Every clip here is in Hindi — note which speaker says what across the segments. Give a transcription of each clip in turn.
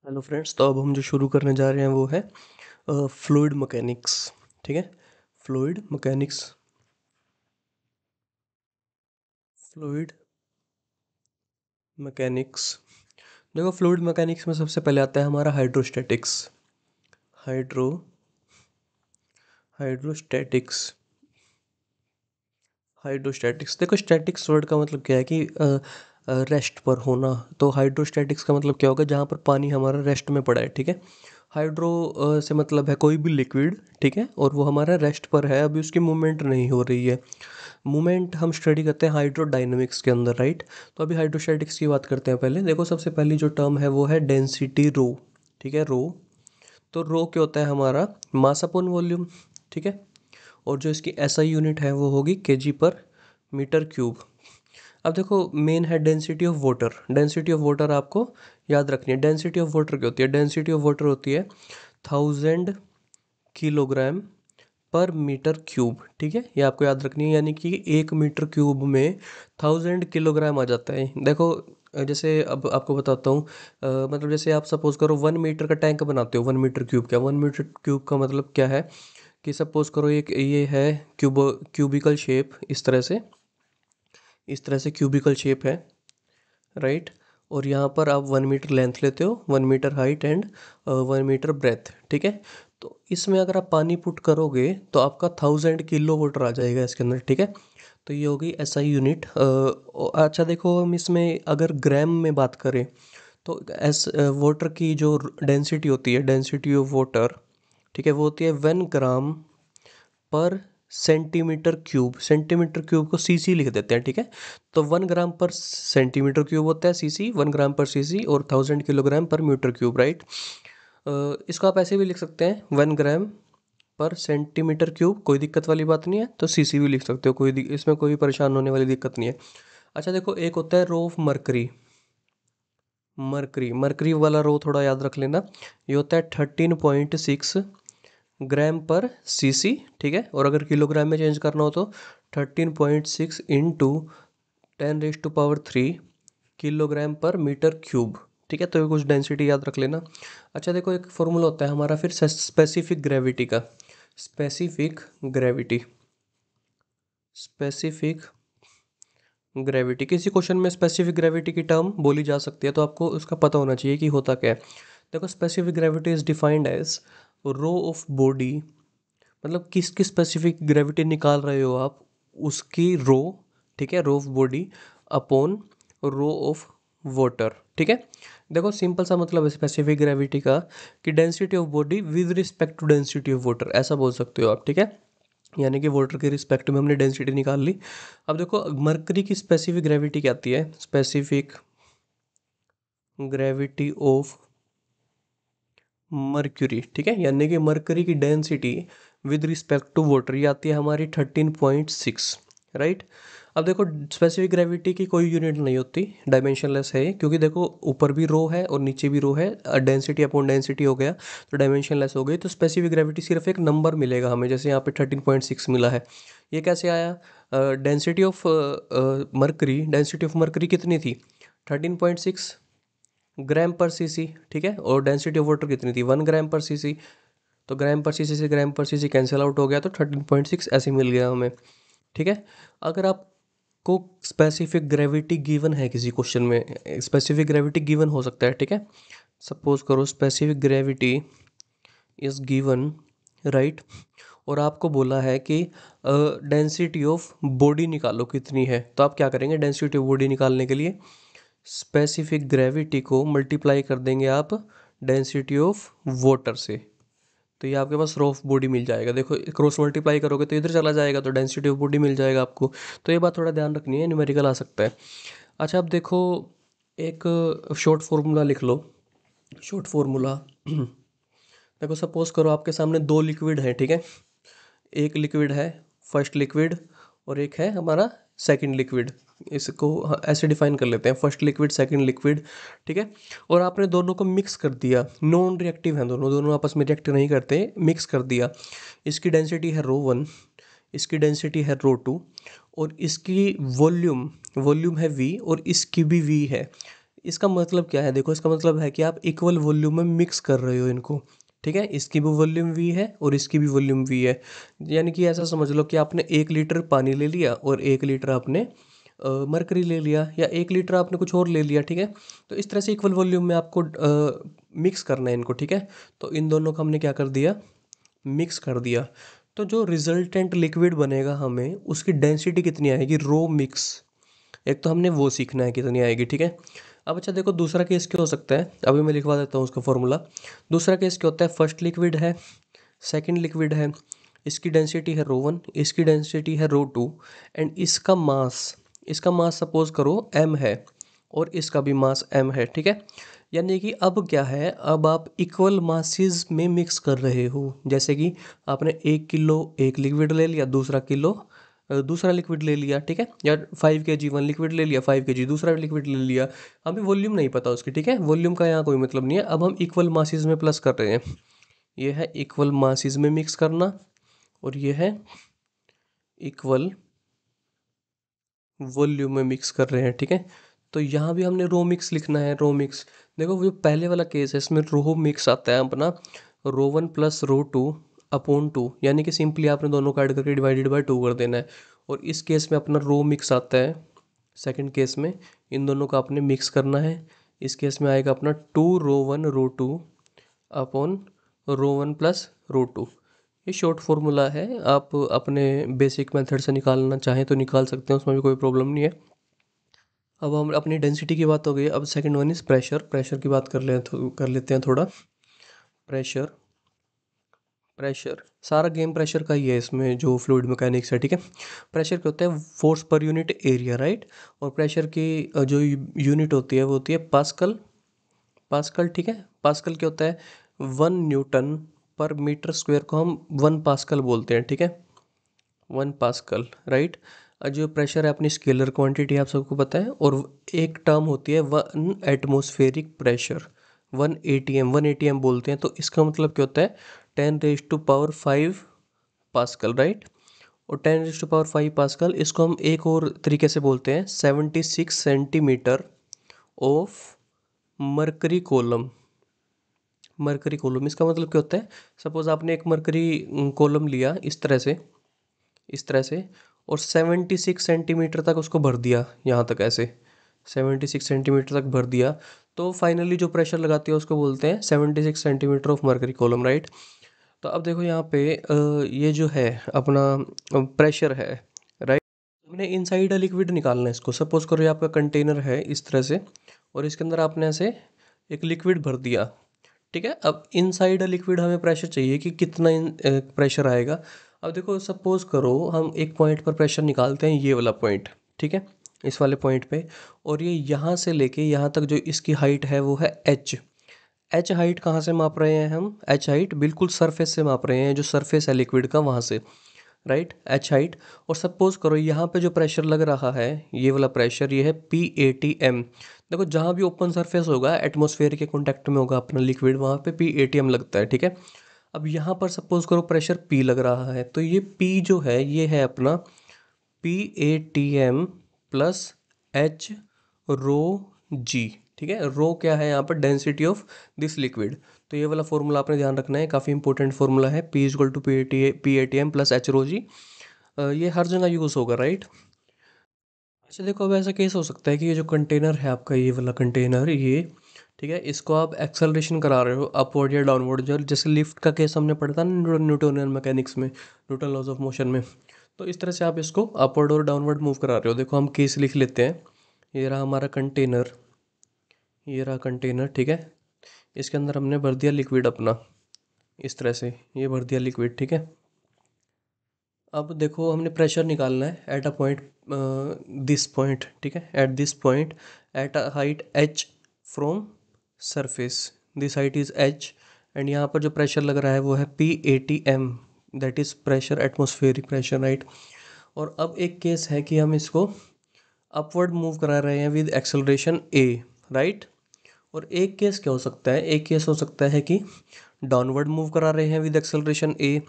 Speaker 1: हेलो फ्रेंड्स, तो अब हम जो शुरू करने जा रहे हैं वो है फ्लूइड मैकेनिक्स। ठीक है। Fluid mechanics. Fluid mechanics. देखो, फ्लूइड मैकेनिक्स में सबसे पहले आता है हमारा हाइड्रोस्टैटिक्स। Hydro hydrostatics. हाइड्रोस्टैटिक्स, देखो स्टैटिक्स वर्ड का मतलब क्या है कि रेस्ट पर होना। तो हाइड्रोस्टैटिक्स का मतलब क्या होगा, जहाँ पर पानी हमारा रेस्ट में पड़ा है। ठीक है। हाइड्रो से मतलब है कोई भी लिक्विड। ठीक है। और वो हमारा रेस्ट पर है, अभी उसकी मूवमेंट नहीं हो रही है। मूवमेंट हम स्टडी करते हैं हाइड्रोडायनेमिक्स के अंदर, राइट। तो अभी हाइड्रोस्टैटिक्स की बात करते हैं। पहले देखो, सबसे पहली जो टर्म है वो है डेंसिटी रो। ठीक है, रो। तो रो क्या होता है हमारा, मास अपॉन वॉल्यूम। ठीक है। और जो इसकी एसआई यूनिट है वो होगी केजी पर मीटर क्यूब। अब देखो, मेन है density of water. Density of water आपको याद रखनी है। डेंसिटी ऑफ वाटर क्या होती है, डेंसिटी ऑफ वाटर होती है 1000 किलोग्राम पर मीटर क्यूब। ठीक है, ये आपको याद रखनी है। यानी कि 1 मीटर क्यूब में 1000 किलोग्राम आ जाता है। देखो, जैसे अब आपको बताता हूँ। मतलब जैसे आप सपोज करो 1 मीटर का टैंक बनाते हो। 1 मीटर क्यूब क्या, 1 मीटर क्यूब का मतलब क्या है कि सपोज करो एक ये है क्यूबिकल शेप, इस तरह से क्यूबिकल शेप है, राइट। और यहाँ पर आप 1 मीटर लेंथ लेते हो, 1 metre height and 1 metre breadth. ठीक है। तो इसमें अगर आप पानी पुट करोगे तो आपका 1000 किलो वाटर आ जाएगा इसके अंदर। ठीक है। तो ये होगी एसआई यूनिट। अच्छा देखो, हम इसमें अगर ग्राम में बात करें तो एस वाटर की जो डेंसिटी होती है, डेंसिटी ऑफ वाटर, ठीक है, वो होती है 1 ग्राम पर सेंटीमीटर क्यूब। सेंटीमीटर क्यूब को सीसी लिख देते हैं। ठीक है। तो 1 ग्राम पर सेंटीमीटर क्यूब होता है सीसी, 1 ग्राम पर सीसी, और 1000 किलोग्राम पर मीटर क्यूब, राइट। इसको आप ऐसे भी लिख सकते हैं, 1 ग्राम पर सेंटीमीटर क्यूब, कोई दिक्कत वाली बात नहीं है। तो सीसी भी लिख सकते हो, इसमें कोई परेशान होने वाली दिक्कत नहीं है। अच्छा देखो, एक होता है rho of mercury. Mercury mercury वाला रो थोड़ा याद रख लेना। ये होता है 13.6 ग्राम पर सीसी। ठीक है। और अगर किलोग्राम में चेंज करना हो तो 13.6 इंटू 10⁻³ किलोग्राम पर मीटर क्यूब। ठीक है। तो ये कुछ डेंसिटी याद रख लेना। अच्छा देखो, एक फॉर्मूला होता है हमारा फिर स्पेसिफिक ग्रेविटी का। Specific gravity. स्पेसिफिक ग्रेविटी, किसी क्वेश्चन में स्पेसिफिक ग्रेविटी की टर्म बोली जा सकती है, तो आपको उसका पता होना चाहिए कि होता क्या है। देखो, specific gravity is defined as rho of body. मतलब किसकी स्पेसिफिक ग्रेविटी निकाल रहे हो आप, उसकी रो। ठीक है, rho of body upon rho of water. ठीक है। देखो, सिंपल सा मतलब है स्पेसिफिक ग्रेविटी का कि density of body with respect to density of water, ऐसा बोल सकते हो आप। ठीक है। यानी कि वाटर के रिस्पेक्ट में हमने डेंसिटी निकाल ली। अब देखो, मरकरी की स्पेसिफिक ग्रेविटी क्या आती है, स्पेसिफिक ग्रेविटी ऑफ मर्क्यूरी। ठीक है। यानी कि मरकरी की density with respect to water ये आती है हमारी 13.6, राइट। अब देखो, स्पेसिफिक ग्रेविटी की कोई यूनिट नहीं होती, डायमेंशनलेस है ये, क्योंकि देखो ऊपर भी रो है और नीचे भी रो है। डेंसिटी अपॉन डेंसिटी हो गया तो डायमेंशनलेस हो गई। तो स्पेसिफिक ग्रेविटी सिर्फ एक नंबर मिलेगा हमें, जैसे यहाँ पे 13.6 मिला है। ये कैसे आया, density of mercury, density of mercury कितनी थी, 13.6 ग्राम पर सीसी। ठीक है। और डेंसिटी ऑफ वाटर कितनी थी, 1 ग्राम पर सीसी। तो ग्राम पर सीसी से ग्राम पर सीसी कैंसिल आउट हो गया, तो 13.6 ऐसे मिल गया हमें। ठीक है। अगर आपको स्पेसिफिक ग्रेविटी गिवन है किसी क्वेश्चन में, स्पेसिफिक ग्रेविटी गिवन हो सकता है। ठीक है। सपोज करो specific gravity is given, right. और आपको बोला है कि डेंसिटी ऑफ बॉडी निकालो कितनी है, तो आप क्या करेंगे, डेंसिटी ऑफ बॉडी निकालने के लिए स्पेसिफिक ग्रेविटी को मल्टीप्लाई कर देंगे आप डेंसिटी ऑफ वाटर से। तो ये आपके पास रो ऑफ बॉडी मिल जाएगा। देखो, क्रॉस मल्टीप्लाई करोगे तो इधर चला जाएगा, तो डेंसिटी ऑफ बॉडी मिल जाएगा आपको। तो ये बात थोड़ा ध्यान रखनी है, न्यूमेरिकल आ सकता है। अच्छा, अब देखो, एक शॉर्ट फार्मूला लिख लो। शॉर्ट फार्मूला देखो, सपोज करो आपके सामने दो लिक्विड है। ठीक है। एक लिक्विड है फर्स्ट लिक्विड, और एक है हमारा सेकंड लिक्विड। इसको ऐसे डिफाइन कर लेते हैं, फर्स्ट लिक्विड सेकंड लिक्विड। ठीक है। और आपने दोनों को मिक्स कर दिया, नॉन रिएक्टिव हैं दोनों, दोनों आपस में रिएक्ट नहीं करते, मिक्स कर दिया। इसकी डेंसिटी है रो 1, इसकी डेंसिटी है रो 2, और इसकी वॉल्यूम वॉल्यूम है वी, और इसकी भी वी है। इसका मतलब क्या है, देखो इसका मतलब है कि आप इक्वल वॉल्यूम में मिक्स कर रहे हो इनको, ठीक है। इसकी भी वॉल्यूम वी है और इसकी भी वॉल्यूम वी है। यानी कि ऐसा समझ लो कि आपने 1 लीटर पानी ले लिया और 1 लीटर आपने मरकरी ले लिया, या 1 लीटर आपने कुछ और ले लिया, ठीक है। तो इस तरह से इक्वल वॉल्यूम में आपको मिक्स करना है इनको, ठीक है। तो इन दोनों को हमने क्या कर दिया, मिक्स कर दिया। तो जो रिजल्टेंट लिक्विड बनेगा हमें उसकी डेंसिटी कितनी आएगी, रो मिक्स, एक तो हमने वो सीखना है कितनी आएगी, ठीक है। अब अच्छा देखो दूसरा केस क्या हो सकता है, अभी मैं लिखवा देता हूँ उसका फॉर्मूला। दूसरा केस क्या होता है, फर्स्ट लिक्विड है, सेकंड लिक्विड है, इसकी डेंसिटी है रो 1, इसकी डेंसिटी है रो 2, एंड इसका मास सपोज करो m है और इसका भी मास m है, ठीक है। यानी कि अब क्या है, अब आप इक्वल मासेस में मिक्स कर रहे हो। जैसे कि आपने 1 किलो एक लिक्विड ले लिया, दूसरा किलो दूसरा लिक्विड ले लिया, ठीक है। या 5 kg वन लिक्विड ले लिया, 5 kg दूसरा लिक्विड ले लिया। हमें वॉल्यूम नहीं पता उसकी, ठीक है, वॉल्यूम का यहाँ कोई मतलब नहीं है। अब हम इक्वल मासेस में प्लस कर रहे हैं, ये है इक्वल मासेस में मिक्स करना और ये है इक्वल वॉल्यूम में मिक्स कर रहे हैं, ठीक है। तो यहाँ भी हमने रो मिक्स लिखना है, रो मिक्स। देखो जो पहले वाला केस है इसमें रो मिक्स आता है अपना रो 1 प्लस रो 2 अपॉन 2, यानी कि सिंपली आपने दोनों का ऐड करके डिवाइडेड बाय 2 कर देना है। और इस केस में अपना रो मिक्स आता है, सेकंड केस में इन दोनों का आपने मिक्स करना है। इस केस में आएगा अपना 2 रो 1 रो 2 अपॉन रो 1 प्लस रो 2। ये शॉर्ट फार्मूला है, आप अपने बेसिक मेथड से निकालना चाहें तो निकाल सकते हैं, उसमें भी कोई प्रॉब्लम नहीं है। अब हम अपनी डेंसिटी की बात हो गई, अब second one is pressure. Pressure की बात कर लेते हैं थोड़ा। प्रेशर प्रेशर सारा गेम प्रेशर का ही है इसमें, जो फ्लूइड मैकेनिक्स है, ठीक है। प्रेशर क्या होता है, force per unit area, right. और प्रेशर की जो यूनिट होती है वो होती है पास्कल। पास्कल, ठीक है। पास्कल क्या होता है, 1 न्यूटन पर मीटर स्क्वायर को हम 1 पास्कल बोलते हैं, ठीक है। 1 पास्कल, राइट। जो प्रेशर है अपनी स्केलर क्वांटिटी आप सबको पता है। और एक टर्म होती है 1 एटमॉस्फेरिक प्रेशर, 1 atm बोलते हैं। तो इसका मतलब क्या होता है, 10⁵ राइट। और 10⁵ इसको हम एक और तरीके से बोलते हैं 76 centimetre of mercury column. Mercury column इसका मतलब क्या होता है, सपोज आपने एक मरकरी कॉलम लिया इस तरह से और 76 सेंटीमीटर तक उसको भर दिया, यहाँ तक ऐसे 76 सेंटीमीटर तक भर दिया। तो फाइनली जो प्रेशर लगाती है उसको बोलते हैं 76 centimetre of mercury column, right. तो अब देखो यहाँ पे ये जो है अपना प्रेशर है, राइट। हमने इनसाइड अ लिक्विड निकालना है इसको। सपोज करो ये आपका कंटेनर है इस तरह से और इसके अंदर आपने ऐसे एक लिक्विड भर दिया, ठीक है। अब इनसाइड अ लिक्विड हमें प्रेशर चाहिए कि कितना प्रेशर आएगा। अब देखो सपोज करो हम एक पॉइंट पर प्रेशर निकालते हैं, ये वाला पॉइंट, ठीक है, इस वाले पॉइंट पे। और ये यहाँ से लेके यहाँ तक जो इसकी हाइट है वो है एच हाइट कहाँ से माप रहे हैं हम, एच हाइट बिल्कुल सरफेस से माप रहे हैं, जो सरफेस है लिक्विड का वहाँ से, राइट, एच हाइट। और सपोज करो यहाँ पे जो प्रेशर लग रहा है, ये वाला प्रेशर, ये है PATM। देखो जहाँ भी ओपन सरफेस होगा एटमॉस्फेयर के कांटेक्ट में होगा अपना लिक्विड, वहाँ पे PATM लगता है, ठीक है। अब यहाँ पर सपोज करो प्रेशर P लग रहा है, तो ये P जो है ये है अपना PATM प्लस H रो G, ठीक है। रो क्या है यहाँ पर, डेंसिटी ऑफ दिस लिक्विड। तो ये वाला फॉर्मूला आपने ध्यान रखना है, काफ़ी इंपॉर्टेंट फॉर्मूला है, P=PATM प्लस एच रो जी। ये हर जगह यूज़ होगा, राइट। अच्छा देखो अब ऐसा केस हो सकता है कि ये जो कंटेनर है आपका, ये वाला कंटेनर, ये ठीक है, इसको आप एक्सेलरेशन करा रहे हो अपवर्ड या डाउनवर्ड, जो जैसे लिफ्ट का केस हमने पढ़ा था ना न्यूटोनियन मैकेनिक्स में, न्यूटन लॉज ऑफ मोशन में। तो इस तरह से आप इसको अपवर्ड और डाउनवर्ड मूव करा रहे हो। देखो हम केस लिख लेते हैं, ये रहा हमारा कंटेनर, ये रहा कंटेनर, ठीक है। इसके अंदर हमने भर दिया लिक्विड अपना, इस तरह से ये भर दिया लिक्विड, ठीक है। अब देखो हमने प्रेशर निकालना है at a point, this point, ठीक है, at this point at a height h from surface, this height is h। And यहाँ पर जो प्रेशर लग रहा है वो है PATM, that is pressure, atmospheric pressure, right. और अब एक केस है कि हम इसको अपवर्ड मूव करा रहे हैं विद एक्सेलरेशन a, राइट। और एक केस क्या हो सकता है, एक केस हो सकता है कि डाउनवर्ड मूव करा रहे हैं विद एक्सेलरेशन ए।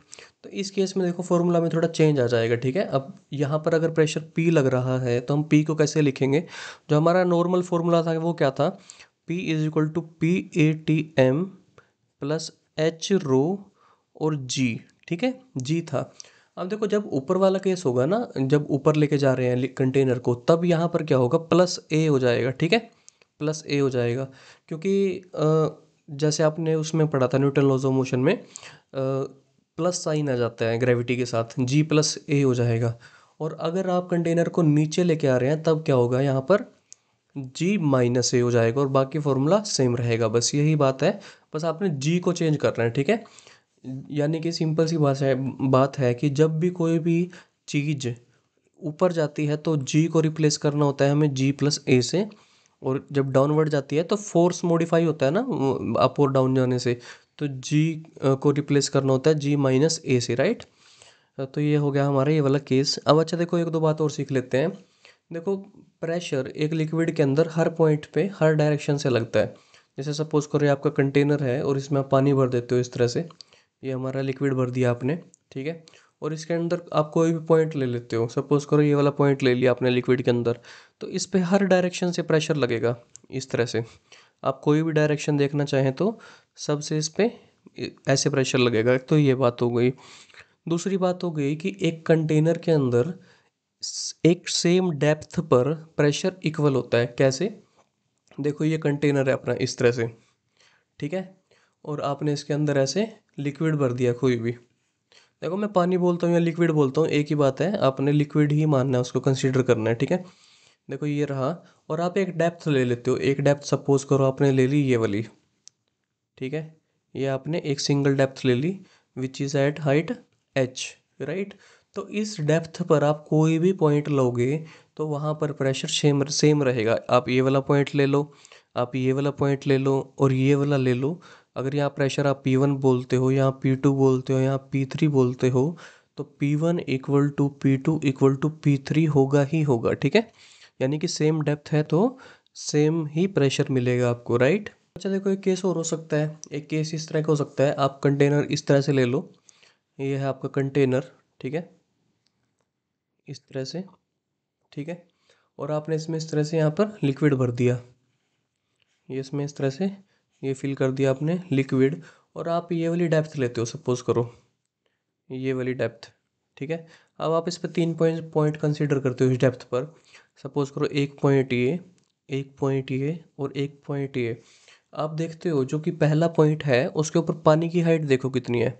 Speaker 1: तो इस केस में देखो फॉर्मूला में थोड़ा चेंज आ जाएगा, ठीक है। अब यहाँ पर अगर प्रेशर पी लग रहा है तो हम पी को कैसे लिखेंगे, जो हमारा नॉर्मल फॉर्मूला था वो क्या था, P is equal to P A T M plus H rho और जी, ठीक है, जी था। अब देखो जब ऊपर वाला केस होगा ना, जब ऊपर लेके जा रहे हैं कंटेनर को, तब यहाँ पर क्या होगा, प्लस ए हो जाएगा, ठीक है, प्लस ए हो जाएगा। क्योंकि जैसे आपने उसमें पढ़ा था न्यूटन लॉज ऑफ मोशन में, प्लस साइन आ जाता है ग्रेविटी के साथ, जी प्लस ए हो जाएगा। और अगर आप कंटेनर को नीचे लेके आ रहे हैं तब क्या होगा, यहाँ पर जी माइनस ए हो जाएगा और बाकी फॉर्मूला सेम रहेगा, बस यही बात है। बस आपने जी को चेंज करना है, ठीक है। यानी कि सिंपल सी बात है कि जब भी कोई भी चीज़ ऊपर जाती है तो जी को रिप्लेस करना होता है हमें जी प्लस ए से, और जब डाउनवर्ड जाती है तो फोर्स मॉडिफाई होता है ना अप और डाउन जाने से, तो जी को रिप्लेस करना होता है जी माइनस ए से, राइट। तो ये हो गया हमारा ये वाला केस। अब अच्छा देखो एक दो बात और सीख लेते हैं। देखो प्रेशर एक लिक्विड के अंदर हर पॉइंट पे हर डायरेक्शन से लगता है। जैसे सपोज करो ये आपका कंटेनर है और इसमें आप पानी भर देते हो इस तरह से, ये हमारा लिक्विड भर दिया आपने, ठीक है। और इसके अंदर आप कोई भी पॉइंट ले लेते हो, सपोज करो ये वाला पॉइंट ले लिया आपने लिक्विड के अंदर, तो इस पे हर डायरेक्शन से प्रेशर लगेगा इस तरह से। आप कोई भी डायरेक्शन देखना चाहें तो सबसे इस पे ऐसे प्रेशर लगेगा। तो ये बात हो गई। दूसरी बात हो गई कि एक कंटेनर के अंदर एक सेम डेप्थ पर प्रेशर इक्वल होता है। कैसे, देखो ये कंटेनर है अपना इस तरह से, ठीक है, और आपने इसके अंदर ऐसे लिक्विड भर दिया कोई भी। देखो मैं पानी बोलता हूँ या लिक्विड बोलता हूँ एक ही बात है, आपने लिक्विड ही मानना है, उसको कंसीडर करना है, ठीक है। देखो ये रहा, और आप एक डेप्थ ले लेते हो, एक डेप्थ सपोज करो आपने ले ली ये वाली, ठीक है, ये आपने एक सिंगल डेप्थ ले ली which is at height H, right. तो इस डेप्थ पर आप कोई भी पॉइंट लोगे तो वहाँ पर प्रेशर सेम सेम रहेगा। आप ये वाला पॉइंट ले लो, आप ये वाला पॉइंट ले लो और ये वाला ले लो। अगर यहाँ प्रेशर आप P1 बोलते हो, यहाँ P2 बोलते हो, यहाँ P3 बोलते हो, तो P1 equal to P2 equal to P3 होगा ही होगा, ठीक है। यानी कि सेम डेप्थ है तो सेम ही प्रेशर मिलेगा आपको, राइट। अच्छा देखो एक केस और हो सकता है, एक केस इस तरह का हो सकता है, आप कंटेनर इस तरह से ले लो, ये है आपका कंटेनर, ठीक है, इस तरह से, ठीक है, और आपने इसमें इस तरह से यहाँ पर लिक्विड भर दिया, ये इसमें इस तरह से ये फिल कर दिया आपने लिक्विड, और आप ये वाली डेप्थ लेते हो सपोज करो, ये वाली डेप्थ, ठीक है। अब आप इस पर तीन पॉइंट पॉइंट कंसीडर करते हो इस डेप्थ पर, सपोज करो एक पॉइंट ये, एक पॉइंट ये और एक पॉइंट ये। आप देखते हो जो कि पहला पॉइंट है उसके ऊपर पानी की हाइट देखो कितनी है,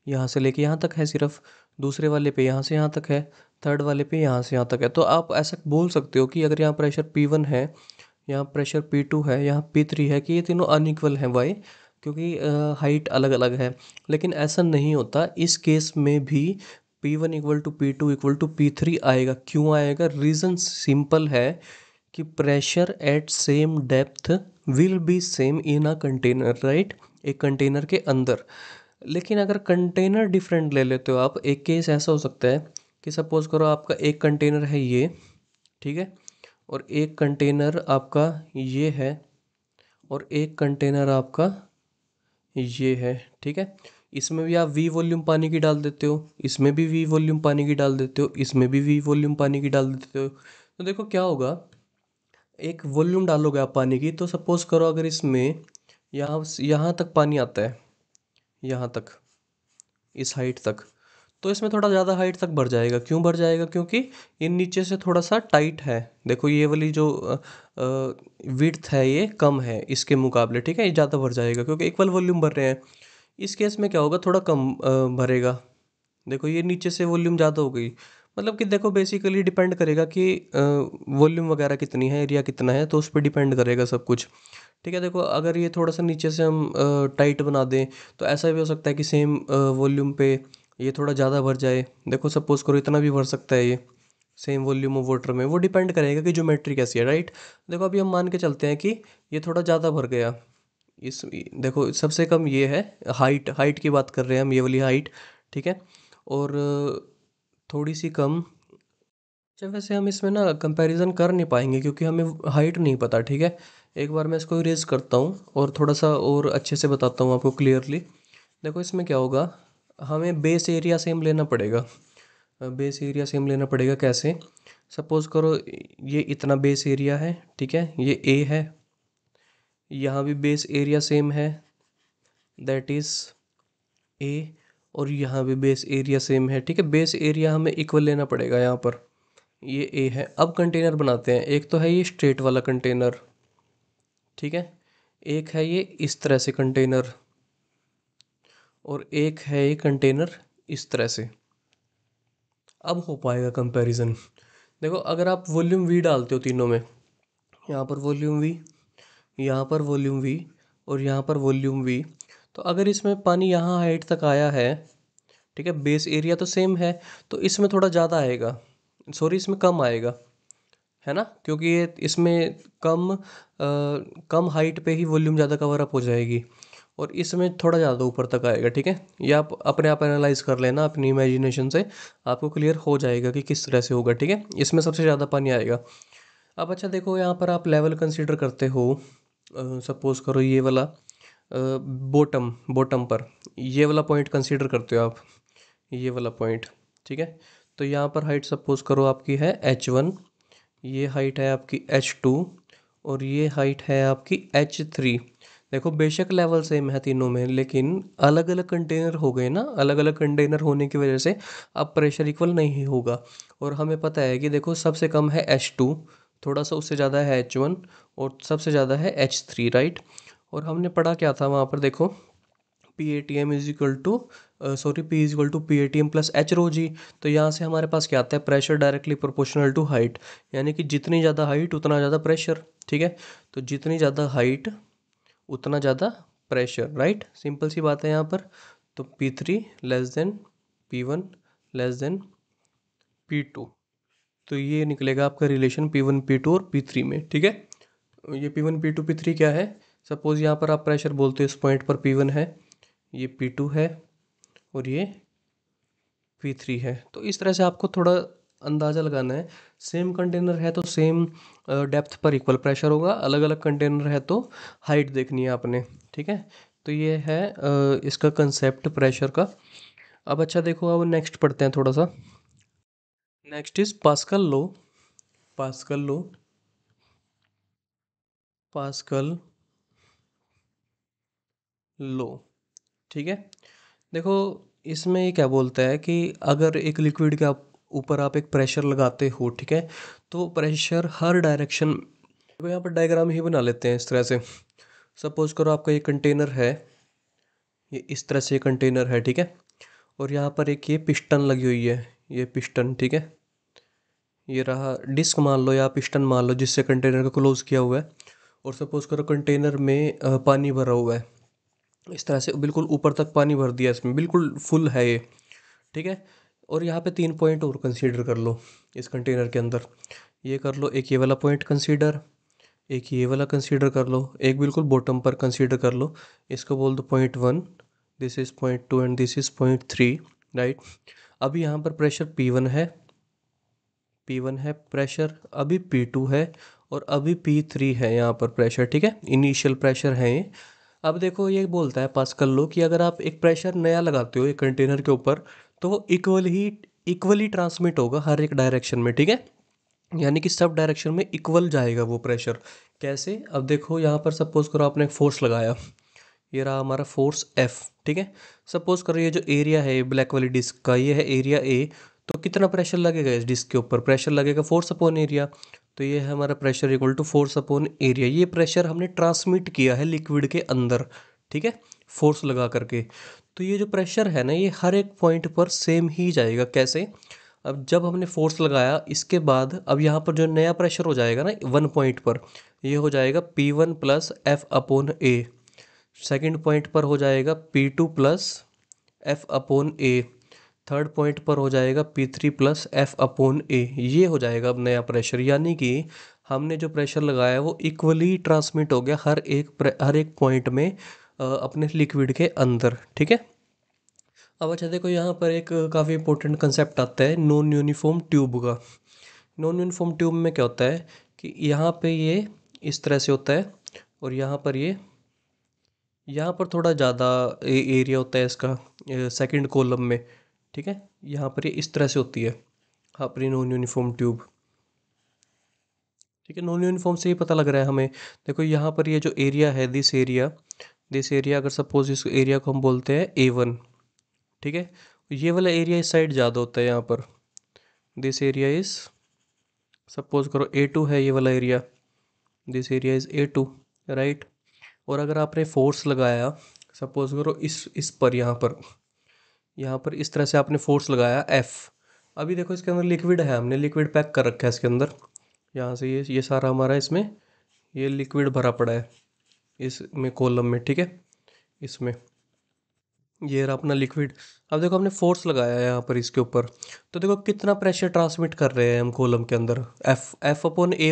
Speaker 1: यहाँ से लेके यहाँ तक है सिर्फ, दूसरे वाले पे यहाँ से यहाँ तक है, थर्ड वाले पे यहाँ से यहाँ तक है। तो आप ऐसा बोल सकते हो कि अगर यहाँ प्रेशर P1 है, यहाँ प्रेशर P2 है, यहाँ P3 है, कि ये तीनों अनइक्वल हैं। वाई, क्योंकि हाइट अलग अलग है। लेकिन ऐसा नहीं होता, इस केस में भी P1 equal to P2 equal to P3 आएगा। क्यों आएगा, रीज़न सिंपल है कि pressure at same depth will be same in a container, right, एक कंटेनर के अंदर। लेकिन अगर कंटेनर डिफरेंट ले लेते हो आप, एक केस ऐसा हो सकता है कि सपोज करो आपका एक कंटेनर है ये, ठीक है, और एक कंटेनर आपका ये है, और एक कंटेनर आपका ये है, ठीक है। इसमें भी आप वी वॉल्यूम पानी की डाल देते हो, इसमें भी वी वॉल्यूम पानी की डाल देते हो, इसमें भी वी वॉल्यूम पानी की डाल देते हो। तो देखो क्या होगा, एक वॉल्यूम डालोगे आप पानी की, तो सपोज करो अगर इसमें यहाँ यहाँ तक पानी आता है, यहाँ तक, इस हाइट तक, तो इसमें थोड़ा ज़्यादा हाइट तक भर जाएगा। क्यों भर जाएगा, क्योंकि ये नीचे से थोड़ा सा टाइट है। देखो ये वाली जो विड्थ है ये कम है इसके मुकाबले, ठीक है, ये ज़्यादा भर जाएगा क्योंकि इक्वल वॉल्यूम भर रहे हैं। इस केस में क्या होगा, थोड़ा कम भरेगा। देखो ये नीचे से वॉल्यूम ज़्यादा हो गई, मतलब कि देखो बेसिकली डिपेंड करेगा कि वॉल्यूम वगैरह कितनी है, एरिया कितना है, तो उस पर डिपेंड करेगा सब कुछ, ठीक है। देखो अगर ये थोड़ा सा नीचे से हम टाइट बना दें तो ऐसा भी हो सकता है कि सेम वॉल्यूम पे ये थोड़ा ज़्यादा भर जाए। देखो सपोज करो इतना भी भर सकता है ये सेम वॉल्यूम ऑफ वाटर में, वो डिपेंड करेगा कि ज्योमेट्री कैसी है, राइट। देखो अभी हम मान के चलते हैं कि ये थोड़ा ज़्यादा भर गया। इस देखो सबसे कम ये है, हाइट हाइट की बात कर रहे हैं हम, ये वाली हाइट, ठीक है, और थोड़ी सी कम। अच्छा वैसे हम इसमें ना कंपैरिजन कर नहीं पाएंगे क्योंकि हमें हाइट नहीं पता, ठीक है। एक बार मैं इसको इरेज करता हूँ और थोड़ा सा और अच्छे से बताता हूँ आपको क्लियरली। देखो इसमें क्या होगा, हमें बेस एरिया सेम लेना पड़ेगा। बेस एरिया सेम लेना पड़ेगा कैसे? सपोज करो ये इतना बेस एरिया है, ठीक है, ये ए है, यहाँ भी बेस एरिया सेम है, दैट इज़ ए, और यहाँ भी बेस एरिया सेम है, ठीक है। बेस एरिया हमें इक्वल लेना पड़ेगा यहाँ पर। ये ए है। अब कंटेनर बनाते हैं। एक तो है ये स्ट्रेट वाला कंटेनर, ठीक है, एक है ये इस तरह से कंटेनर, और एक है ये कंटेनर इस तरह से। अब हो पाएगा कंपैरिजन। देखो अगर आप वॉल्यूम वी डालते हो तीनों में, यहाँ पर वॉल्यूम वी, यहाँ पर वॉल्यूम वी, और यहाँ पर वॉल्यूम वी, तो अगर इसमें पानी यहाँ हाइट तक आया है, ठीक है, बेस एरिया तो सेम है, तो इसमें थोड़ा ज़्यादा आएगा, सॉरी इसमें कम आएगा, है ना, क्योंकि ये इसमें कम हाइट पे ही वॉल्यूम ज़्यादा कवर अप हो जाएगी, और इसमें थोड़ा ज़्यादा ऊपर तक आएगा, ठीक है। ये आप अपने आप एनालाइज कर लेना अपनी इमेजिनेशन से, आपको क्लियर हो जाएगा कि किस तरह से होगा, ठीक है। इसमें सबसे ज़्यादा पानी आएगा। अब अच्छा देखो यहाँ पर आप लेवल कंसीडर करते हो, सपोज करो ये वाला बॉटम बॉटम पर ये वाला पॉइंट कंसीडर करते हो आप, ये वाला पॉइंट, ठीक है। तो यहाँ पर हाइट सपोज करो आपकी है h1, ये हाइट है आपकी h2, और ये हाइट है आपकी h3। देखो बेशक लेवल सेम है तीनों में, लेकिन अलग अलग कंटेनर हो गए ना, अलग अलग कंटेनर होने की वजह से अब प्रेशर इक्वल नहीं होगा। और हमें पता है कि देखो सबसे कम है h2, थोड़ा सा उससे ज़्यादा है h1, और सबसे ज़्यादा है h3, राइट। और हमने पढ़ा क्या था वहाँ पर, देखो P A T M is equal to sorry P is equal to P A T M plus H rho G. तो यहाँ से हमारे पास क्या आता है, pressure directly proportional to height, यानी कि जितनी ज़्यादा हाइट उतना ज़्यादा प्रेशर, ठीक है। तो जितनी ज़्यादा हाइट उतना ज़्यादा प्रेशर, राइट, सिंपल सी बात है यहाँ पर। तो P3 less than P1 less than P2, तो ये निकलेगा आपका रिलेशन P1 P2 और P3 में, ठीक है। ये P1 P2 P3 क्या है, सपोज यहाँ पर आप प्रेशर बोलते हो, इस पॉइंट पर P1 है, ये P2 है, और ये P3 है। तो इस तरह से आपको थोड़ा अंदाज़ा लगाना है। सेम कंटेनर है तो सेम डेप्थ पर इक्वल प्रेशर होगा, अलग अलग कंटेनर है तो हाइट देखनी है आपने, ठीक है। तो ये है इसका कंसेप्ट प्रेशर का। अब अच्छा देखो, अब नेक्स्ट पढ़ते हैं थोड़ा सा। Next is Pascal law. Pascal law, Pascal law, ठीक है। देखो इसमें ये क्या बोलता है कि अगर एक लिक्विड के आप ऊपर आप एक प्रेशर लगाते हो, ठीक है, तो प्रेशर हर डायरेक्शन, तो यहाँ पर डायग्राम ही बना लेते हैं इस तरह से। सपोज करो आपका ये कंटेनर है, ये इस तरह से कंटेनर है, ठीक है, और यहाँ पर एक ये पिस्टन लगी हुई है, ये पिस्टन, ठीक है, ये रहा डिस्क मान लो या पिस्टन मान लो जिससे कंटेनर को क्लोज किया हुआ है। और सपोज करो कंटेनर में पानी भरा हुआ है, इस तरह से बिल्कुल ऊपर तक पानी भर दिया इसमें, बिल्कुल फुल है ये, ठीक है। और यहाँ पे 3 पॉइंट और कंसीडर कर लो इस कंटेनर के अंदर। ये कर लो, एक ये वाला पॉइंट कंसीडर, एक ये वाला कंसीडर कर लो, एक बिल्कुल बॉटम पर कंसीडर कर लो। इसको बोल दो point 1, this is point 2 and this is point 3, right. अभी यहाँ पर प्रेशर P1 है, P1 है प्रेशर, अभी P2 है, और अभी P3 है यहाँ पर प्रेशर, ठीक है, इनिशियल प्रेशर है ये। अब देखो ये बोलता है पास्कल लो कि अगर आप एक प्रेशर नया लगाते हो एक कंटेनर के ऊपर, तो वो इक्वली ट्रांसमिट होगा हर एक डायरेक्शन में, ठीक है, यानी कि सब डायरेक्शन में इक्वल जाएगा वो प्रेशर। कैसे? अब देखो यहाँ पर सपोज करो आपने एक फोर्स लगाया, ये रहा हमारा फोर्स F, ठीक है। सपोज करो ये जो एरिया है ब्लैक वाली डिस्क का, ये है एरिया A, तो कितना प्रेशर लगेगा इस डिस्क के ऊपर, प्रेशर लगेगा फोर्स अपॉन एरिया। तो ये है हमारा pressure equal to force upon area. ये प्रेशर हमने ट्रांसमिट किया है लिक्विड के अंदर, ठीक है, फोर्स लगा करके। तो ये जो प्रेशर है ना, ये हर एक पॉइंट पर सेम ही जाएगा। कैसे? अब जब हमने फोर्स लगाया, इसके बाद अब यहाँ पर जो नया प्रेशर हो जाएगा ना 1 पॉइंट पर, ये हो जाएगा P1 प्लस एफ अपॉन ए। सेकेंड पॉइंट पर हो जाएगा P2 प्लस एफ अपॉन ए। थर्ड पॉइंट पर हो जाएगा P3 प्लस एफ अपॉन ए। ये हो जाएगा अब नया प्रेशर, यानी कि हमने जो प्रेशर लगाया वो इक्वली ट्रांसमिट हो गया हर एक पॉइंट में अपने लिक्विड के अंदर, ठीक है। अब अच्छा देखो यहाँ पर एक काफ़ी इंपॉर्टेंट कंसेप्ट आता है नॉन यूनिफॉर्म ट्यूब का। नॉन यूनिफॉर्म ट्यूब में क्या होता है कि यहाँ पे ये इस तरह से होता है, और यहाँ पर थोड़ा ज़्यादा एरिया होता है इसका सेकंड कॉलम में, ठीक है। यहाँ पर ये इस तरह से होती है अपनी नॉन यूनिफॉर्म ट्यूब, ठीक है। नॉन यूनिफॉर्म से ही पता लग रहा है हमें। देखो यहाँ पर ये जो एरिया है, दिस एरिया अगर सपोज इस एरिया को हम बोलते हैं A1, ठीक है। ये वाला एरिया इस साइड ज़्यादा होता है यहाँ पर। दिस एरिया इज, सपोज करो A2 है ये वाला area, this area is A2, right. और अगर आपने फोर्स लगाया, सपोज करो इस पर, यहाँ पर इस तरह से आपने फोर्स लगाया F। अभी देखो इसके अंदर लिक्विड है, हमने लिक्विड पैक कर रखा है इसके अंदर। यहाँ से ये सारा हमारा इसमें ये लिक्विड भरा पड़ा है इसमें कॉलम में, ठीक है। इसमें ये रहा अपना लिक्विड। अब देखो हमने फोर्स लगाया है यहाँ पर इसके ऊपर, तो देखो कितना प्रेशर ट्रांसमिट कर रहे हैं हम कॉलम के अंदर। एफ अपॉन ए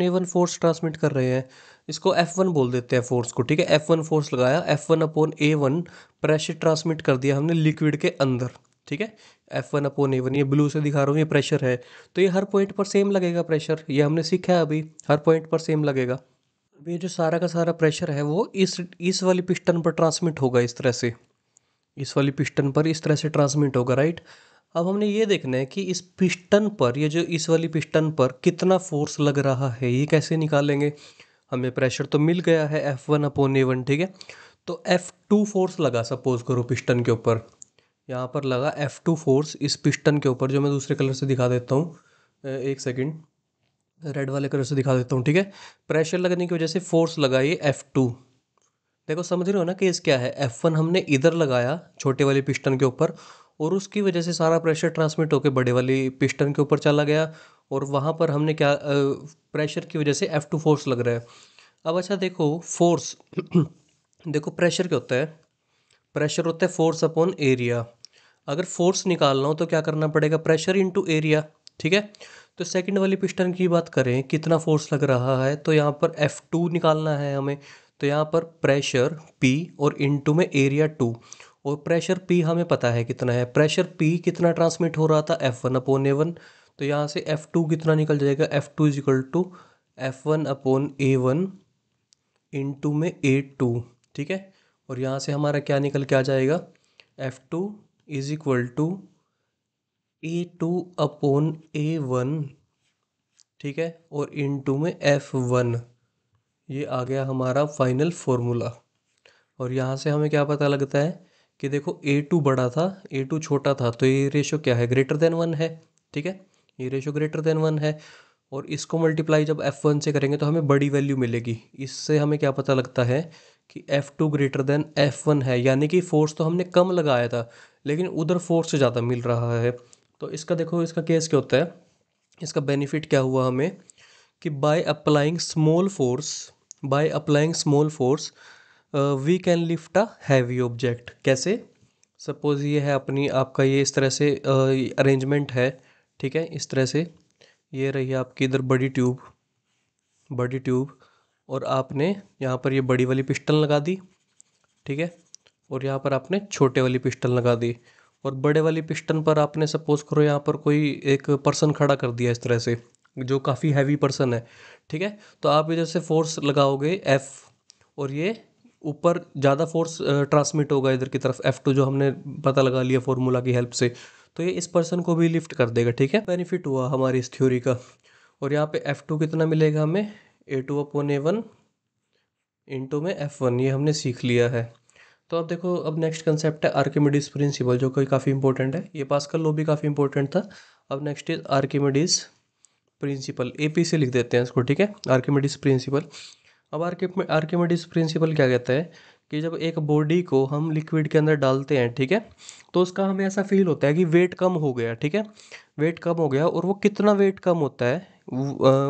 Speaker 1: वन फोर्स ट्रांसमिट कर रहे हैं। इसको F1 बोल देते हैं फोर्स को, ठीक है। F1 फोर्स लगाया, F1/A1 प्रेशर ट्रांसमिट कर दिया हमने लिक्विड के अंदर, ठीक है। F1/A1 ये ब्लू से दिखा रहा हूँ, ये प्रेशर है। तो ये हर पॉइंट पर सेम लगेगा प्रेशर, ये हमने सीखा है अभी, हर पॉइंट पर सेम लगेगा। अब ये जो सारा का सारा प्रेशर है वो इस वाली पिस्टन पर ट्रांसमिट होगा, इस तरह से, इस वाली पिस्टन पर इस तरह से ट्रांसमिट होगा, राइट। अब हमने ये देखना है कि इस पिस्टन पर, ये जो इस वाली पिस्टन पर कितना फोर्स लग रहा है, ये कैसे निकालेंगे। हमें प्रेशर तो मिल गया है F1/A1, ठीक है। तो F2 फोर्स लगा सपोज करो पिस्टन के ऊपर, यहाँ पर लगा F2 फोर्स इस पिस्टन के ऊपर, जो मैं दूसरे कलर से दिखा देता हूँ, एक सेकेंड, रेड वाले कलर से दिखा देता हूँ, ठीक है। प्रेशर लगने की वजह से फोर्स लगा ये F2। देखो समझ रहे हो ना केस क्या है। F1 हमने इधर लगाया छोटे वाले पिस्टन के ऊपर, और उसकी वजह से सारा प्रेशर ट्रांसमिट होकर बड़े वाली पिस्टन के ऊपर चला गया, और वहाँ पर हमने क्या, प्रेशर की वजह से F2 फोर्स लग रहा है। अब अच्छा देखो फोर्स देखो प्रेशर क्या होता है, प्रेशर होता है फोर्स अपॉन एरिया। अगर फोर्स निकालना हो तो क्या करना पड़ेगा, प्रेशर इनटू एरिया, ठीक है। तो सेकंड वाली पिस्टन की बात करें, कितना फोर्स लग रहा है, तो यहाँ पर F2 निकालना है हमें। तो यहाँ पर प्रेशर P और इनटू में एरिया 2, और प्रेशर P हमें पता है कितना है। प्रेशर P कितना ट्रांसमिट हो रहा था, F1/A1। तो यहाँ से F2 कितना निकल जाएगा, F2 is equal to F1/A1 into में A2, ठीक है। और यहाँ से हमारा क्या निकल के आ जाएगा, F2 is equal to A2/A1, ठीक है, और इनटू में F1। ये आ गया हमारा फाइनल फॉर्मूला। और यहाँ से हमें क्या पता लगता है कि देखो A2 बड़ा था, A2 छोटा था, तो ये रेशो क्या है, ग्रेटर देन 1 है, ठीक है। ये रेशो ग्रेटर देन 1 है, और इसको मल्टीप्लाई जब F1 से करेंगे तो हमें बड़ी वैल्यू मिलेगी। इससे हमें क्या पता लगता है कि F2 ग्रेटर देन F1 है, यानी कि फोर्स तो हमने कम लगाया था लेकिन उधर फोर्स ज़्यादा मिल रहा है। तो इसका देखो, इसका केस क्या होता है, इसका बेनिफिट क्या हुआ हमें, कि by applying small force we can lift a heavy object. कैसे, सपोज ये है अपनी, आपका ये इस तरह से अरेंजमेंट है, ठीक है। इस तरह से ये रही आपकी इधर बड़ी ट्यूब, और आपने यहाँ पर ये बड़ी वाली पिस्टन लगा दी, ठीक है। और यहाँ पर आपने छोटे वाली पिस्टन लगा दी, और बड़े वाली पिस्टन पर आपने सपोज करो यहाँ पर कोई एक पर्सन खड़ा कर दिया इस तरह से, जो काफ़ी हैवी पर्सन है, ठीक है। तो आप इधर से फोर्स लगाओगे F, और ये ऊपर ज़्यादा फोर्स ट्रांसमिट होगा इधर की तरफ, F2 जो हमने पता लगा लिया फॉर्मूला की हेल्प से। तो ये इस पर्सन को भी लिफ्ट कर देगा, ठीक है। बेनिफिट हुआ हमारी इस थ्योरी का। और यहाँ पे F2 कितना मिलेगा हमें, A2/A1 इंटू में F1, ये हमने सीख लिया है। तो अब देखो, अब नेक्स्ट कंसेप्ट है आर्किमिडीज प्रिंसिपल, जो कि काफ़ी इंपॉर्टेंट है। ये पास्कल लॉ भी काफ़ी इंपॉर्टेंट था। अब next is Archimedes principal, AP से लिख देते हैं इसको, ठीक है, आर्किमिडीज प्रिंसिपल। अब आर्किमिडीज प्रिंसिपल क्या कहता है कि जब एक बॉडी को हम लिक्विड के अंदर डालते हैं, ठीक है, तो उसका हमें ऐसा फील होता है कि वेट कम हो गया, ठीक है। वेट कम हो गया, और वो कितना वेट कम होता है,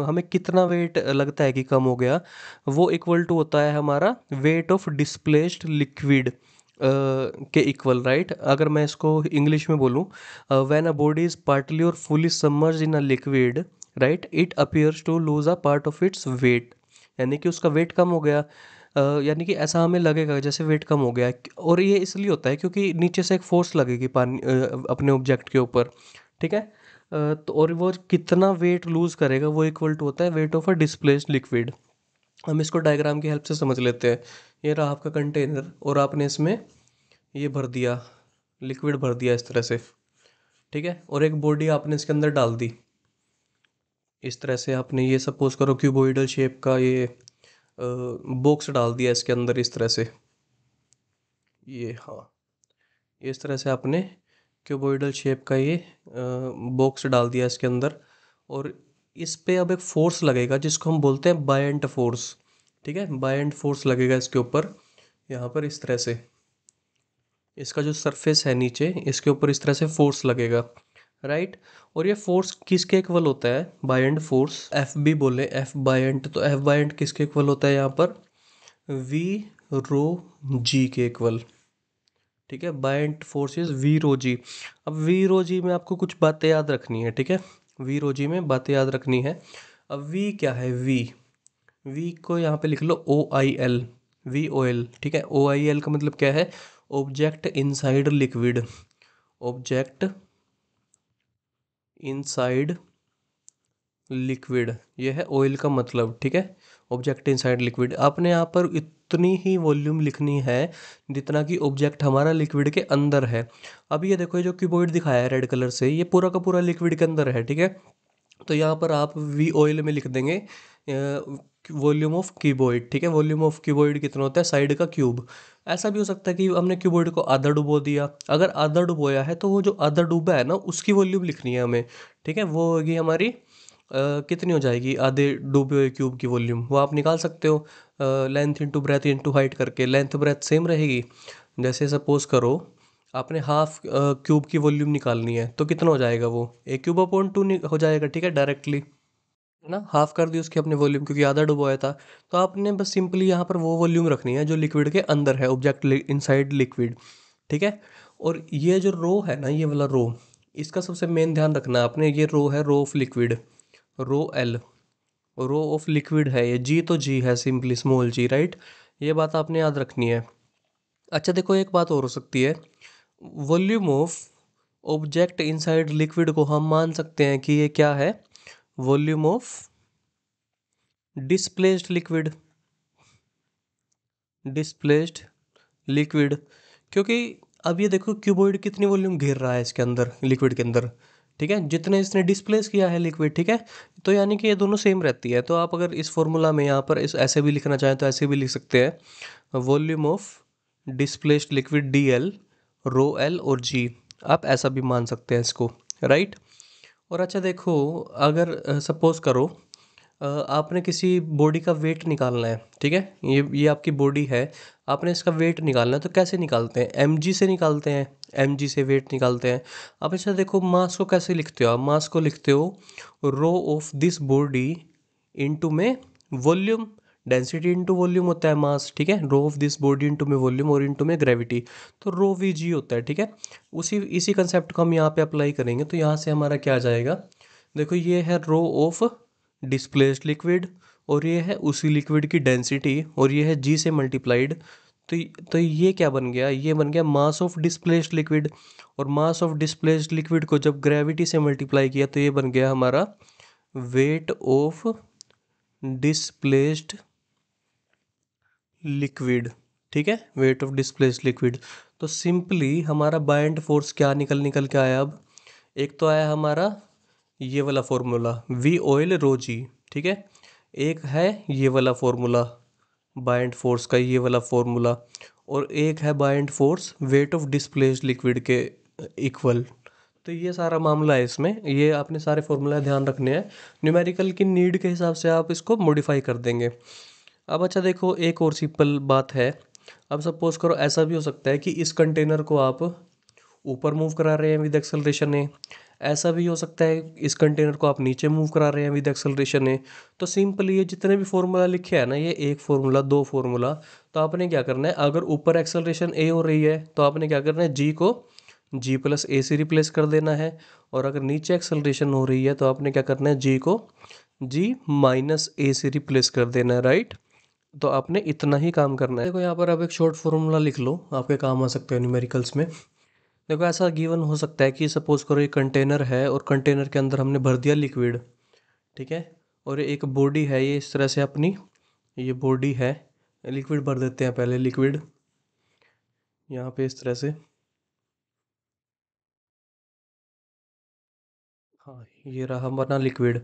Speaker 1: हमें कितना वेट लगता है कि कम हो गया, वो इक्वल टू होता है हमारा वेट ऑफ डिस्प्लेस्ड लिक्विड के इक्वल, राइट। अगर मैं इसको इंग्लिश में बोलूँ, when a body is partly और fully submerged in a liquid, right, it appears to lose a part of its weight, यानी कि उसका वेट कम हो गया। यानी कि ऐसा हमें लगेगा जैसे वेट कम हो गया है, और ये इसलिए होता है क्योंकि नीचे से एक फोर्स लगेगी पानी अपने ऑब्जेक्ट के ऊपर, ठीक है। तो और वो कितना वेट लूज करेगा वो इक्वल टू होता है weight of a displaced liquid. हम इसको डायग्राम की हेल्प से समझ लेते हैं। ये रहा आपका कंटेनर और आपने इसमें ये भर दिया, लिक्विड भर दिया इस तरह से, ठीक है। और एक बॉडी आपने इसके अंदर डाल दी इस तरह से। आपने ये सपोज करो क्यूबोइडल शेप का ये बॉक्स डाल दिया इसके अंदर इस तरह से, ये हाँ, इस तरह से आपने क्यूबोइडल शेप का ये बॉक्स डाल दिया इसके अंदर। और इस पे अब एक फोर्स लगेगा जिसको हम बोलते हैं बायएंट फोर्स, ठीक है। बायएंट फोर्स लगेगा इसके ऊपर, यहाँ पर इस तरह से। इसका जो सरफेस है नीचे, इसके ऊपर इस तरह से फोर्स लगेगा, राइट। और ये फोर्स किसके इक्वल होता है? बायएंट फोर्स एफ बी बोले, एफ बायएंट, तो एफ बायएंट किसके इक्वल होता है यहाँ पर? वी रो जी के इक्वल, ठीक है। बायएंट फोर्स इज वी रो जी। अब वी रो जी में आपको कुछ बातें याद रखनी है, ठीक है। वी रो जी में बातें याद रखनी है। अब वी क्या है? वी को यहाँ पे लिख लो O I L, V O L, ठीक है। ओ आई एल का मतलब क्या है? Object inside liquid, object inside liquid, ये है ऑयल का मतलब, ठीक है। Object inside liquid. आपने यहाँ पर इतनी ही वॉल्यूम लिखनी है जितना कि ऑब्जेक्ट हमारा लिक्विड के अंदर है। अब ये देखो, ये जो क्यूबॉइड दिखाया है रेड कलर से, ये पूरा का पूरा लिक्विड के अंदर है, ठीक है। तो यहाँ पर आप वी ऑयल में लिख देंगे वॉल्यूम ऑफ क्यूबॉइड, ठीक है। वॉल्यूम ऑफ क्यूबॉइड कितना होता है? साइड का क्यूब। ऐसा भी हो सकता है कि हमने क्यूबॉइड को आधा डुबो दिया। अगर आधा डुबोया है तो वो जो आधा डूबा है ना, उसकी वॉल्यूम लिखनी है हमें, ठीक है। वो होगी हमारी कितनी हो जाएगी आधे डूबे हुए क्यूब की वॉल्यूम, वो आप निकाल सकते हो length into breadth into height करके। लेंथ ब्रेथ सेम रहेगी। जैसे सपोज करो आपने हाफ क्यूब की वॉल्यूम निकालनी है, तो कितना हो जाएगा? वो ए क्यूब अपॉन टू हो जाएगा, ठीक है, डायरेक्टली, है ना। हाफ कर दी उसकी अपने वॉल्यूम, क्योंकि आधा डुबोया था। तो आपने बस सिंपली यहाँ पर वो वॉल्यूम रखनी है जो लिक्विड के अंदर है, ऑब्जेक्ट इनसाइड लिक्विड, ठीक है। और ये जो रो है ना, ये वाला रो, इसका सबसे मेन ध्यान रखना है आपने। ये रो है rho of liquid, rho L, rho of liquid है ये। जी तो जी है, सिंपली स्मॉल जी, राइट। ये बात आपने याद रखनी है। अच्छा देखो, एक बात और हो सकती है। Volume of object inside liquid को हम मान सकते हैं कि ये क्या है? Volume of displaced liquid, displaced liquid. क्योंकि अब ये देखो क्यूबॉइड कितनी वॉल्यूम घेर रहा है इसके अंदर, लिक्विड के अंदर, ठीक है। जितने इसने डिस्प्लेस किया है लिक्विड, ठीक है। तो यानी कि ये दोनों सेम रहती है। तो आप अगर इस फॉर्मूला में यहाँ पर इस ऐसे भी लिखना चाहें तो ऐसे भी लिख सकते हैं, volume of displaced liquid D L, rho L और जी। आप ऐसा भी मान सकते हैं इसको, राइट। और अच्छा देखो, अगर सपोज करो आपने किसी बॉडी का वेट निकालना है, ठीक है। ये आपकी बॉडी है, आपने इसका वेट निकालना है। तो कैसे निकालते हैं? एमजी से निकालते हैं, एमजी से वेट निकालते हैं। अब अच्छा देखो, मास को कैसे लिखते हो? आप मास को लिखते हो rho of this body into में वॉल्यूम। डेंसिटी इनटू वॉल्यूम होता है मास, ठीक है। Rho of this body into में वॉल्यूम और इनटू में ग्रेविटी, तो रो वी जी होता है, ठीक है। उसी इसी कंसेप्ट को हम यहाँ पे अप्लाई करेंगे। तो यहाँ से हमारा क्या आ जाएगा? देखो, ये है रो ऑफ डिस्प्लेस्ड लिक्विड, और ये है उसी लिक्विड की डेंसिटी, और ये है जी से मल्टीप्लाइड। तो तो ये क्या बन गया? ये बन गया मास ऑफ डिस्प्लेस्ड लिक्विड। और मास ऑफ डिस्प्लेस्ड लिक्विड को जब ग्रेविटी से मल्टीप्लाई किया तो ये बन गया हमारा वेट ऑफ डिस्प्लेस्ड लिक्विड, ठीक है। Wait of displaced liquid. तो सिंपली हमारा बायएंट फोर्स क्या निकल निकल के आया? अब एक तो आया हमारा ये वाला फॉर्मूला वी ऑयल रो जी, ठीक है। एक है ये वाला फॉर्मूला बायएंट फोर्स का, ये वाला फॉर्मूला। और एक है buoyant force weight of displaced liquid के इक्वल। तो ये सारा मामला है इसमें। ये आपने सारे फॉर्मूला ध्यान रखने हैं। न्यूमेरिकल की नीड के हिसाब से आप इसको मॉडिफाई कर देंगे। अब अच्छा देखो, एक और सिंपल बात है। अब सपोज करो ऐसा भी हो सकता है कि इस कंटेनर को आप ऊपर मूव करा रहे हैं विद एक्सेलरेशन ए। ऐसा भी हो सकता है इस कंटेनर को आप नीचे मूव करा रहे हैं विद एक्सेलरेशन ए। तो सिंपली ये जितने भी फॉर्मूला लिखे हैं ना, ये एक फॉर्मूला, दो फॉर्मूला, तो आपने क्या करना है? अगर ऊपर एक्सेलरेशन ए हो रही है तो आपने क्या करना है? जी को जी प्लस ए से रिप्लेस कर देना है। और अगर नीचे एक्सेलरेशन हो रही है तो आपने क्या करना है? जी को जी माइनस ए से रिप्लेस कर देना है, राइट। तो आपने इतना ही काम करना है। देखो यहाँ पर आप एक शॉर्ट फॉर्मूला लिख लो, आपके काम आ सकते हैं न्यूमेरिकल्स में। देखो ऐसा गिवन हो सकता है कि सपोज करो एक कंटेनर है और कंटेनर के अंदर हमने भर दिया लिक्विड, ठीक है। और एक बॉडी है ये इस तरह से अपनी ये बॉडी है, लिक्विड भर देते हैं पहले, लिक्विड यहाँ पे इस तरह से। हाँ, ये रहा हमारा लिक्विड।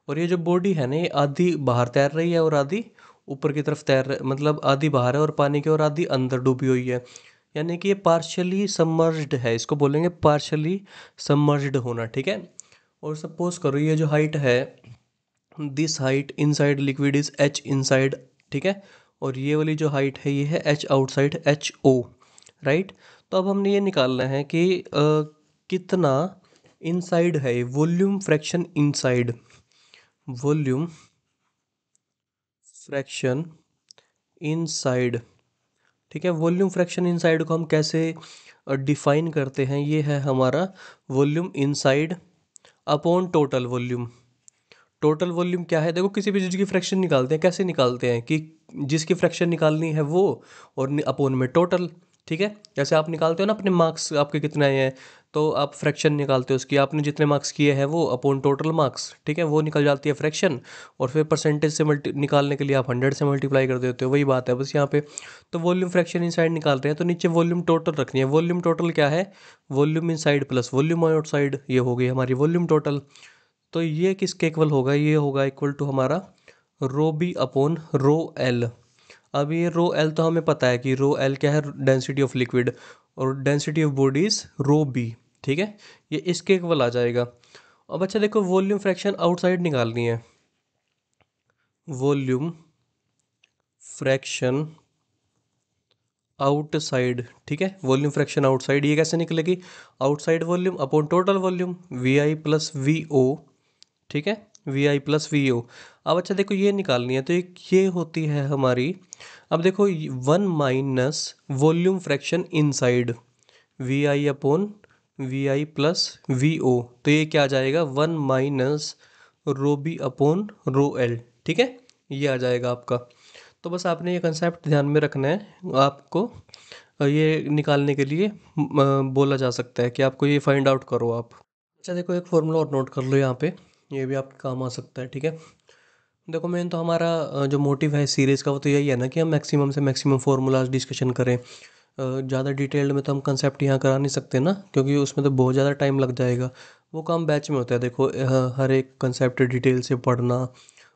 Speaker 1: और ये जो बॉडी है ना, ये आधी बाहर तैर रही है और आधी ऊपर की तरफ मतलब आधी बाहर है और पानी के, और आधी अंदर डूबी हुई है। यानी कि ये पार्शियली सबमर्ज्ड है, इसको बोलेंगे पार्शियली सबमर्ज्ड होना, ठीक है। और सपोज करो ये जो हाइट है, this height inside liquid is H inside, ठीक है। और ये वाली जो हाइट है ये है H outside, H O, right. तो अब हमने ये निकालना है कि कितना इनसाइड है, volume fraction inside, volume fraction inside, ठीक है। वॉल्यूम फ्रैक्शन इनसाइड को हम कैसे डिफाइन करते हैं, ये है हमारा volume inside upon total volume. Total volume क्या है, देखो किसी भी चीज़ की फ्रैक्शन निकालते हैं, कैसे निकालते हैं कि जिसकी फ्रैक्शन निकालनी है वो, और अपोन में टोटल, ठीक है। जैसे आप निकालते हो ना अपने मार्क्स आपके कितने आए हैं, तो आप फ्रैक्शन निकालते हो उसकी, आपने जितने मार्क्स किए हैं वो अपोन टोटल मार्क्स, ठीक है, वो निकल जाती है फ्रैक्शन। और फिर परसेंटेज से निकालने के लिए आप 100 से मल्टीप्लाई कर देते हो, वही बात है बस यहाँ पे। तो वॉल्यूम फ्रैक्शन इनसाइड निकाल रहे हैं तो नीचे वॉल्यूम टोटल रखनी है। वॉल्यूम टोटल क्या है, volume inside plus volume outside, ये हो गई हमारी वॉल्यूम टोटल। तो ये किसके इक्वल होगा, ये होगा इक्वल टू हमारा रो बी अपॉन रो एल। अब ये रो एल तो हमें पता है कि रो एल क्या है, डेंसिटी ऑफ लिक्विड, और density of bodies rho B, ठीक है। ये इसके इक्वल आ जाएगा। अब अच्छा देखो, वॉल्यूम फ्रैक्शन आउटसाइड निकालनी है, वॉल्यूम फ्रैक्शन आउटसाइड, ठीक है। वॉल्यूम फ्रैक्शन आउटसाइड ये कैसे निकलेगी, outside volume upon total volume, V I plus V O, ठीक है, V I plus V O. अब अच्छा देखो ये निकालनी है, तो ये होती है हमारी, अब देखो 1 - volume fraction inside, V I upon V I plus V O, तो ये क्या आ जाएगा, 1 - rho B upon rho L, ठीक है, ये आ जाएगा आपका। तो बस आपने ये कंसेप्ट ध्यान में रखना है आपको, ये निकालने के लिए बोला जा सकता है कि आपको ये फाइंड आउट करो आप। अच्छा देखो एक फॉर्मूला और नोट कर लो यहाँ पे, ये भी आपके काम आ सकता है, ठीक है। देखो मेन तो हमारा जो मोटिव है सीरीज़ का वो तो यही है ना कि हम मैक्सिमम से मैक्सिमम फार्मूलाज डिस्कशन करें। ज़्यादा डिटेल्ड में तो हम कंसेप्ट यहाँ करा नहीं सकते ना, क्योंकि उसमें तो बहुत ज़्यादा टाइम लग जाएगा। वो काम बैच में होता है, देखो हर एक कंसेप्ट डिटेल से पढ़ना,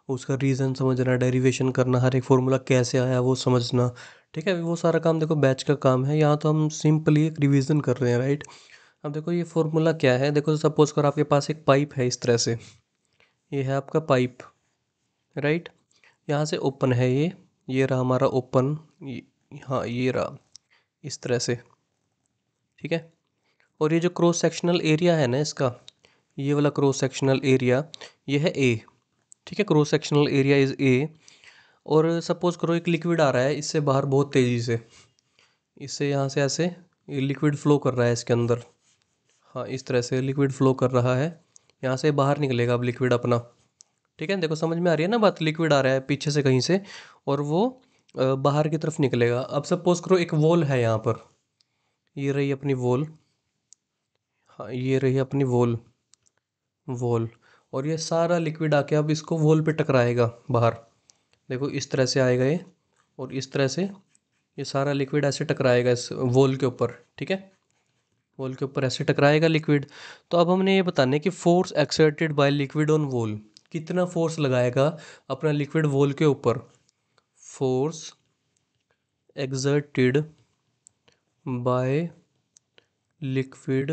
Speaker 1: उसका रीज़न समझना, डेरिवेशन करना, हर एक फार्मूला कैसे आया वो समझना, ठीक है। वो सारा काम देखो बैच का काम है, यहाँ तो हम सिंपली एक रिवीजन कर रहे हैं, राइट। अब देखो ये फार्मूला क्या है, देखो सपोज करो आपके पास एक पाइप है इस तरह से, ये है आपका पाइप, राइट। यहाँ से ओपन है ये रहा हमारा ओपन, हाँ ये रहा इस तरह से, ठीक है। और ये जो क्रॉस सेक्शनल एरिया है ना इसका, ये वाला क्रॉस सेक्शनल एरिया ये है ए, ठीक है, cross sectional area is a. और सपोज करो एक लिक्विड आ रहा है इससे बाहर बहुत तेज़ी से, इससे यहाँ से ऐसे ये लिक्विड फ्लो कर रहा है इसके अंदर, हाँ इस तरह से लिक्विड फ्लो कर रहा है, यहाँ से बाहर निकलेगा अब लिक्विड अपना, ठीक है। देखो समझ में आ रही है ना बात, लिक्विड आ रहा है पीछे से कहीं से, और वो बाहर की तरफ निकलेगा। अब सपोज करो एक वॉल है यहाँ पर, ये रही अपनी वॉल, हाँ ये रही अपनी वॉल, वॉल, और ये सारा लिक्विड आके अब इसको वॉल पे टकराएगा बाहर, देखो इस तरह से आएगा ये, और इस तरह से ये सारा लिक्विड ऐसे टकराएगा इस वॉल के ऊपर, ठीक है, वॉल के ऊपर ऐसे टकराएगा लिक्विड। तो अब हमने ये बताना है कि force exerted by liquid on wall, कितना फोर्स लगाएगा अपना लिक्विड वॉल के ऊपर, force exerted by liquid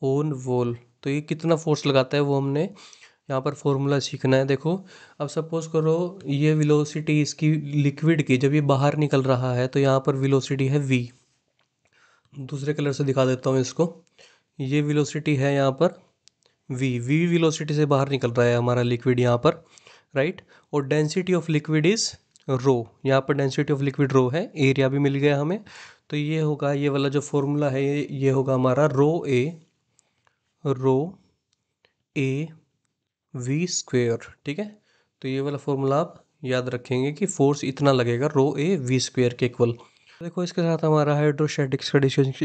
Speaker 1: on wall, तो ये कितना फोर्स लगाता है वो हमने यहाँ पर फॉर्मूला सीखना है। देखो अब सपोज करो ये वेलोसिटी इसकी लिक्विड की जब ये बाहर निकल रहा है तो यहाँ पर वेलोसिटी है v, दूसरे कलर से दिखा देता हूँ इसको, ये वेलोसिटी है यहाँ पर v वेलोसिटी से बाहर निकल रहा है हमारा लिक्विड यहाँ पर, राइट। और डेंसिटी ऑफ लिक्विड इज रो, यहाँ पर डेंसिटी ऑफ लिक्विड रो है, एरिया भी मिल गया हमें। तो ये होगा ये वाला जो फॉर्मूला है ये होगा हमारा रो ए वी स्क्वेयर, ठीक है। तो ये वाला फॉर्मूला आप याद रखेंगे कि फोर्स इतना लगेगा रो ए वी स्क्वेयर के इक्वल। देखो इसके साथ हमारा हाइड्रोस्टैटिक्स का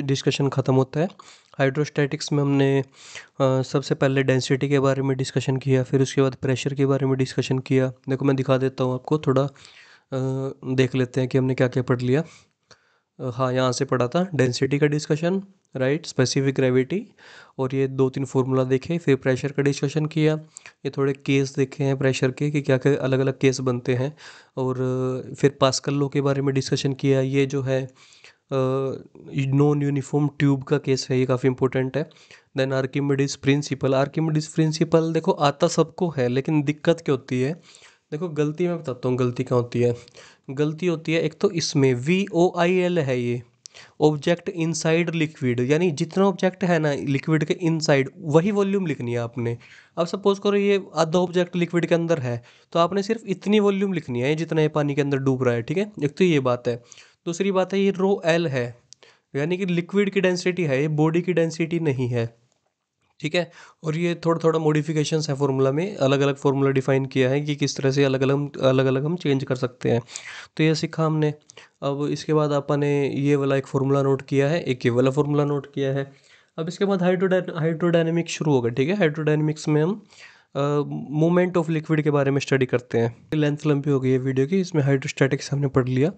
Speaker 1: डिस्कशन ख़त्म होता है। हाइड्रोस्टैटिक्स में हमने सबसे पहले डेंसिटी के बारे में डिस्कशन किया, फिर उसके बाद प्रेशर के बारे में डिस्कशन किया। देखो मैं दिखा देता हूँ आपको थोड़ा देख लेते हैं कि हमने क्या क्या पढ़ लिया। हाँ, यहाँ से पढ़ा था डेंसिटी का डिस्कशन, राइट, स्पेसिफिक ग्रेविटी, और ये 2-3 फार्मूला देखे, फिर प्रेशर का डिस्कशन किया, ये थोड़े केस देखे हैं प्रेशर के कि क्या क्या अलग अलग केस बनते हैं, और फिर पास्कल लॉ के बारे में डिस्कशन किया। ये जो है नॉन यूनिफॉर्म ट्यूब का केस है, ये काफ़ी इंपॉर्टेंट है। Then Archimedes principle, Archimedes principle देखो आता सबको है, लेकिन दिक्कत क्या होती है, देखो गलती मैं बताता हूँ गलती क्या होती है। गलती होती है एक तो इसमें VOIL है, ये ऑब्जेक्ट इनसाइड लिक्विड, यानी जितना ऑब्जेक्ट है ना लिक्विड के इनसाइड वही वॉल्यूम लिखनी है आपने। अब सपोज करो ये आधा ऑब्जेक्ट लिक्विड के अंदर है, तो आपने सिर्फ इतनी वॉल्यूम लिखनी है जितना ये पानी के अंदर डूब रहा है, ठीक है। एक तो ये बात है। दूसरी बात है ये रो एल है, यानी कि लिक्विड की डेंसिटी है, ये बॉडी की डेंसिटी नहीं है, ठीक है। और ये थोड़ा थोड़ा मॉडिफिकेशंस है फार्मूला में, अलग अलग फार्मूला डिफाइन किया है कि किस तरह से अलग अलग हम चेंज कर सकते हैं। तो ये सीखा हमने। अब इसके बाद अपन ने ये वाला एक फार्मूला नोट किया है, एक ये वाला फार्मूला नोट किया है। अब इसके बाद हाइड्रोडायनेमिक्स शुरू होगा, ठीक है। हाइड्रोडायनेमिक्स में हम मूवमेंट ऑफ लिक्विड के बारे में स्टडी करते हैं। लेंथ लंबी हो गई है वीडियो की, इसमें हाइड्रोस्टैटिक्स हमने पढ़ लिया।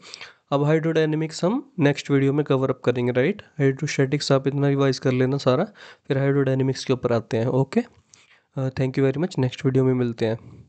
Speaker 1: अब हाइड्रोडायनेमिक्स हम नेक्स्ट वीडियो में कवर अप करेंगे, राइट। हाइड्रोस्टैटिक्स आप इतना रिवाइज कर लेना सारा, फिर हाइड्रोडायनेमिक्स के ऊपर आते हैं। Okay, thank you very much, next video में मिलते हैं।